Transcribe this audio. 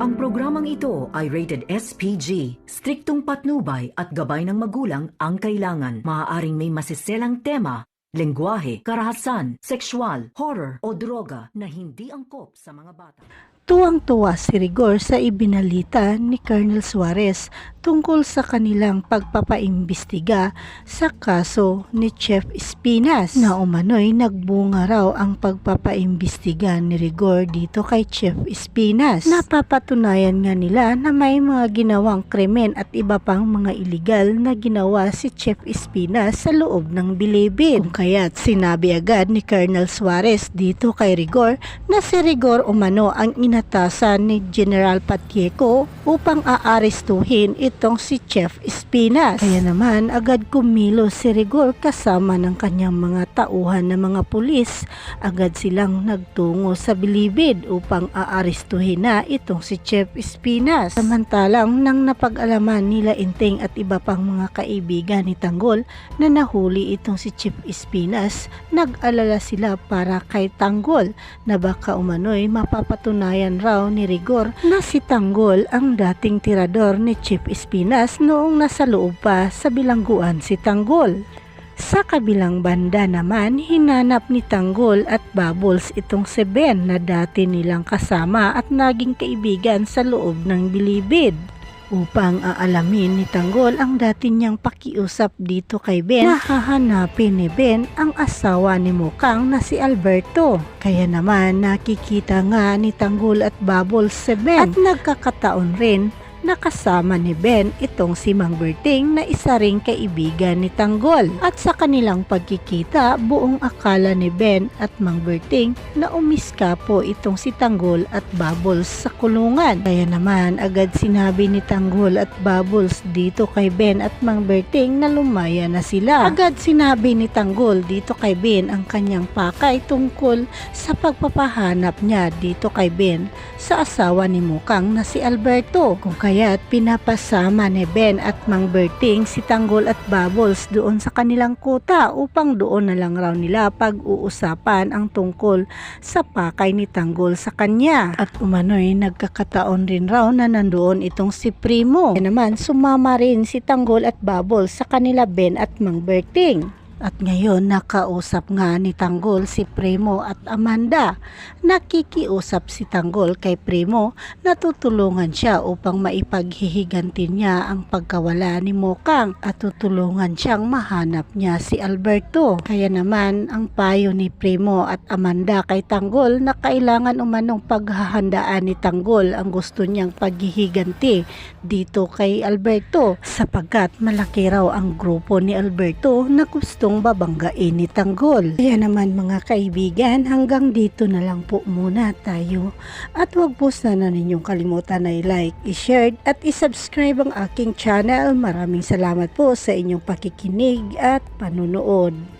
Ang programang ito ay rated SPG. Striktong patnubay at gabay ng magulang ang kailangan. Maaaring may masiselang tema, lengguwahe, karahasan, sexual, horror o droga na hindi angkop sa mga bata. Tuwang-tuwa si Rigor sa ibinalita ni Colonel Suarez tungkol sa kanilang pagpapaimbestiga sa kaso ni Chef Espinas na umano'y nagbunga raw ang pagpapaimbestiga ni Rigor dito kay Chef Espinas. Napapatunayan nga nila na may mga ginawang krimen at iba pang mga iligal na ginawa si Chef Espinas sa loob ng bilibid. Kung kaya't sinabi agad ni Colonel Suarez dito kay Rigor na si Rigor umano ang inatasan ni General Pacheco upang aarestuhin itong si Chef Espinas. Kaya naman agad kumilos si Rigor kasama ng kanyang mga tauhan na mga pulis. Agad silang nagtungo sa bilibid upang aarestuhin na itong si Chef Espinas. Samantalang nang napag-alaman nila Inting at iba pang mga kaibigan ni Tanggol na nahuli itong si Chef Espinas, nag-alala sila para kay Tanggol na baka umano'y mapapatunayan raw ni Rigor na si Tanggol ang dating tirador ni Chef Espinas noong nasa loob pa sa bilangguan si Tanggol. Sa kabilang banda naman, hinanap ni Tanggol at Bubbles itong si Ben na dati nilang kasama at naging kaibigan sa loob ng bilibid. Upang aalamin ni Tanggol ang dati niyang pakiusap dito kay Ben, hahanapin ni Ben ang asawa ni Mukang na si Alberto. Kaya naman nakikita nga ni Tanggol at Bubbles si Ben at nagkakataon rin nakasama ni Ben itong si Mang Berting na isa ring kaibigan ni Tanggol. At sa kanilang pagkikita, buong akala ni Ben at Mang Berting na umiska po itong si Tanggol at Bubbles sa kulungan. Kaya naman agad sinabi ni Tanggol at Bubbles dito kay Ben at Mang Berting na lumaya na sila. Agad sinabi ni Tanggol dito kay Ben ang kanyang pakay tungkol sa pagpapahanap niya dito kay Ben sa asawa ni Mukang na si Alberto. Kung kaya't pinapasama ni Ben at Mang Berting si Tanggol at Bubbles doon sa kanilang kuta upang doon na lang raw nila pag-uusapan ang tungkol sa pakay ni Tanggol sa kanya. At umano'y nagkakataon rin raw na nandoon itong si Primo. Kaya naman sumama rin si Tanggol at Bubbles sa kanila Ben at Mang Berting. At ngayon nakausap nga ni Tanggol si Primo at Amanda. Nakikiusap si Tanggol kay Primo na tutulungan siya upang maipaghihiganti niya ang pagkawala ni Mokang at tutulungan siyang mahanap niya si Alberto. Kaya naman ang payo ni Primo at Amanda kay Tanggol na kailangan umanong paghahandaan ni Tanggol ang gusto niyang paghihiganti dito kay Alberto sapagkat malaki raw ang grupo ni Alberto na gustong babanggain ni Tanggol. Kaya naman mga kaibigan, hanggang dito na lang po muna tayo. At huwag po sana ninyong kalimutan na i-like, i-share at i-subscribe ang aking channel. Maraming salamat po sa inyong pakikinig at panunood.